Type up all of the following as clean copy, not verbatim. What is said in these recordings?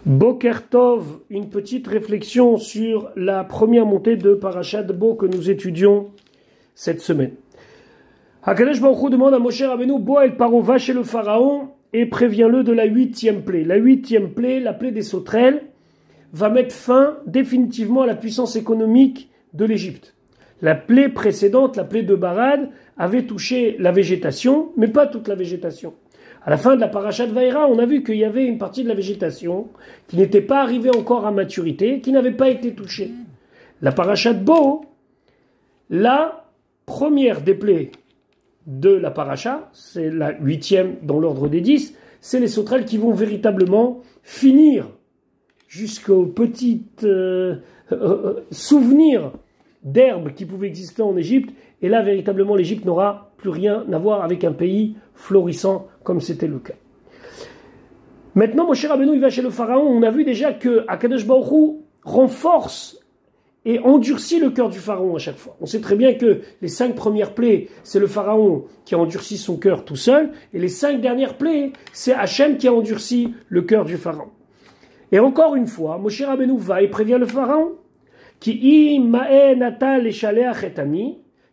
Boker Tov, une petite réflexion sur la première montée de Parashat Bo que nous étudions cette semaine. Hakadosh Baruch Hu demande à Moshe Rabbeinu, Bo el Paro, va chez le pharaon et préviens-le de la 8e plaie. La 8e plaie, la plaie des sauterelles, va mettre fin définitivement à la puissance économique de l'Égypte. La plaie précédente, la plaie de Barad, avait touché la végétation, mais pas toute la végétation. À la fin de la Parashat Vaïra, on a vu qu'il y avait une partie de la végétation qui n'était pas arrivée encore à maturité, qui n'avait pas été touchée. La Parashat Bo, la première des plaies de la Parasha, c'est la 8e dans l'ordre des 10, c'est les sauterelles qui vont véritablement finir jusqu'aux petites souvenirs d'herbes qui pouvaient exister en Égypte. Et là, véritablement, l'Égypte n'aura plus rien à voir avec un pays florissant comme c'était le cas. Maintenant, Moshe Rabbeinu, il va chez le pharaon. On a vu déjà que Akadosh Baruch Hu renforce et endurcit le cœur du pharaon à chaque fois. On sait très bien que les 5 premières plaies, c'est le pharaon qui a endurci son cœur tout seul. Et les 5 dernières plaies, c'est Hachem qui a endurci le cœur du pharaon. Et encore une fois, Moshe Rabbeinu va et prévient le pharaon qui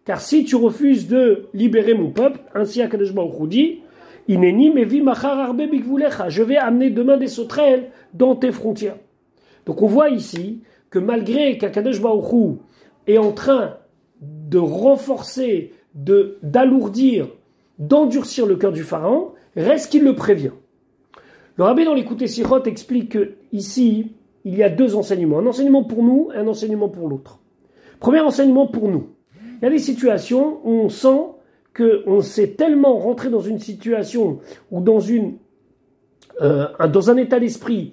car si tu refuses de libérer mon peuple, ainsi Akadosh Baruch Hu dit, je vais amener demain des sauterelles dans tes frontières. Donc on voit ici que malgré qu'Akadosh Baruch Hu est en train de renforcer, d'alourdir, d'endurcir le cœur du pharaon, reste qu'il le prévient. Le Rabbi dans l'Écoute Sirot explique que ici, il y a 2 enseignements. Un enseignement pour nous et un enseignement pour l'autre. Premier enseignement pour nous. Il y a des situations où on sent qu'on s'est tellement rentré dans une situation ou dans un état d'esprit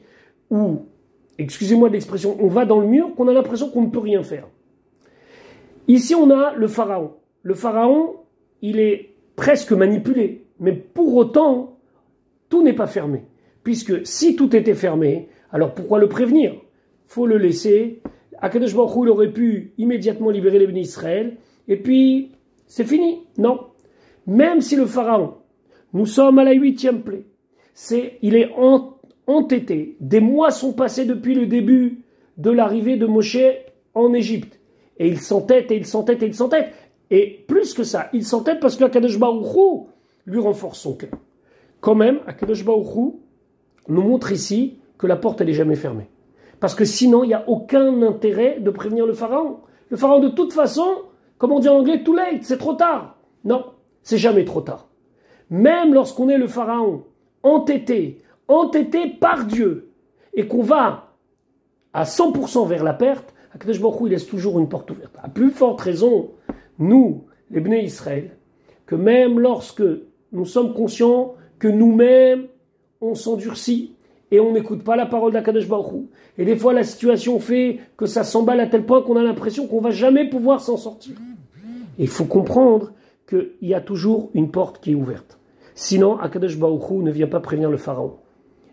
où, excusez-moi de l'expression, on va dans le mur, qu'on a l'impression qu'on ne peut rien faire. Ici, on a le pharaon. Le pharaon, il est presque manipulé. Mais pour autant, tout n'est pas fermé. Puisque si tout était fermé, alors pourquoi le prévenir? Il faut le laisser. Akadosh Baruch Hu, il aurait pu immédiatement libérer les bénis Israël. Et puis, c'est fini. Non. Même si le pharaon, nous sommes à la 8e plaie, il est entêté. Des mois sont passés depuis le début de l'arrivée de Moshe en Égypte. Et il s'entête, et il s'entête, et il s'entête. Et plus que ça, il s'entête parce que Akadosh Baruch Hu lui renforce son cœur. Quand même, Akadosh Baruch Hu nous montre ici que la porte, elle n'est jamais fermée. Parce que sinon, il n'y a aucun intérêt de prévenir le pharaon. Le pharaon, de toute façon, comme on dit en anglais, too late, c'est trop tard. Non, c'est jamais trop tard. Même lorsqu'on est le pharaon, entêté par Dieu, et qu'on va à 100% vers la perte, Akadosh Baruch Hu, il laisse toujours une porte ouverte. À plus forte raison, nous, les Bnei Israël, que même lorsque nous sommes conscients que nous-mêmes, on s'endurcit, et on n'écoute pas la parole d'Akadosh Baruch Hu. Et des fois, la situation fait que ça s'emballe à tel point qu'on a l'impression qu'on ne va jamais pouvoir s'en sortir. Et il faut comprendre qu'il y a toujours une porte qui est ouverte. Sinon, Akadosh Baruch Hu ne vient pas prévenir le pharaon.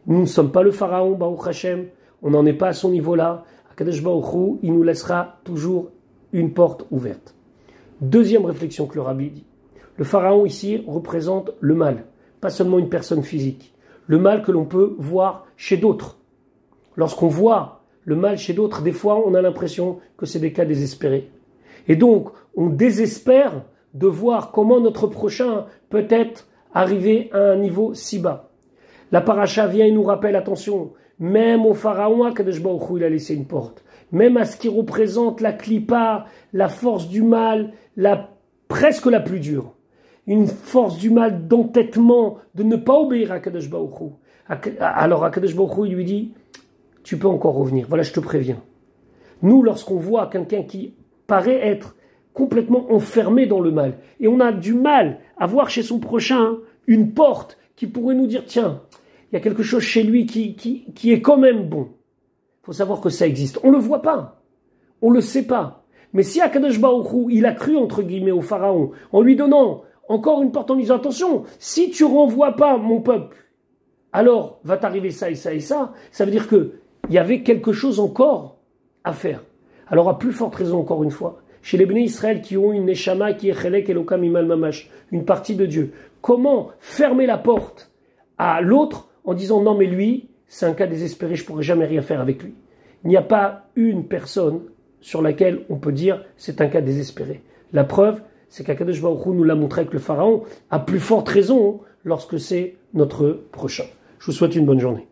Nous ne sommes pas le pharaon, Baruch Hashem. On n'en est pas à son niveau-là. Akadosh Baruch Hu, il nous laissera toujours une porte ouverte. Deuxième réflexion que le Rabbi dit. Le pharaon ici représente le mal, pas seulement une personne physique. Le mal que l'on peut voir chez d'autres. Lorsqu'on voit le mal chez d'autres, des fois, on a l'impression que c'est des cas désespérés. Et donc, on désespère de voir comment notre prochain peut être arrivé à un niveau si bas. La paracha vient et nous rappelle, attention, même au pharaon, Akadosh Baruch Hu, il a laissé une porte. Même à ce qui représente la klipa, la force du mal, presque la plus dure. Une force du mal d'entêtement, de ne pas obéir à Akadosh Baruch Hu. Alors Akadosh Baruch Hu, il lui dit, tu peux encore revenir, voilà, je te préviens. Nous, lorsqu'on voit quelqu'un qui paraît être complètement enfermé dans le mal, et on a du mal à voir chez son prochain une porte qui pourrait nous dire, tiens, il y a quelque chose chez lui qui est quand même bon. Il faut savoir que ça existe. On ne le voit pas, on ne le sait pas. Mais si Akadosh Baruch Hu, il a cru, entre guillemets, au pharaon, en lui donnant encore une porte en disant, attention, si tu renvoies pas mon peuple, alors va t'arriver ça et ça et ça, ça veut dire qu'il y avait quelque chose encore à faire. Alors à plus forte raison, encore une fois, chez les Bnei Israël qui ont une Neshama qui est Chelek Elokam Imal Mamash, une partie de Dieu, comment fermer la porte à l'autre en disant non mais lui, c'est un cas désespéré, je ne pourrai jamais rien faire avec lui. Il n'y a pas une personne sur laquelle on peut dire c'est un cas désespéré. La preuve, c'est qu'Akadosh Baruch Hu nous l'a montré avec le pharaon, à plus forte raison lorsque c'est notre prochain. Je vous souhaite une bonne journée.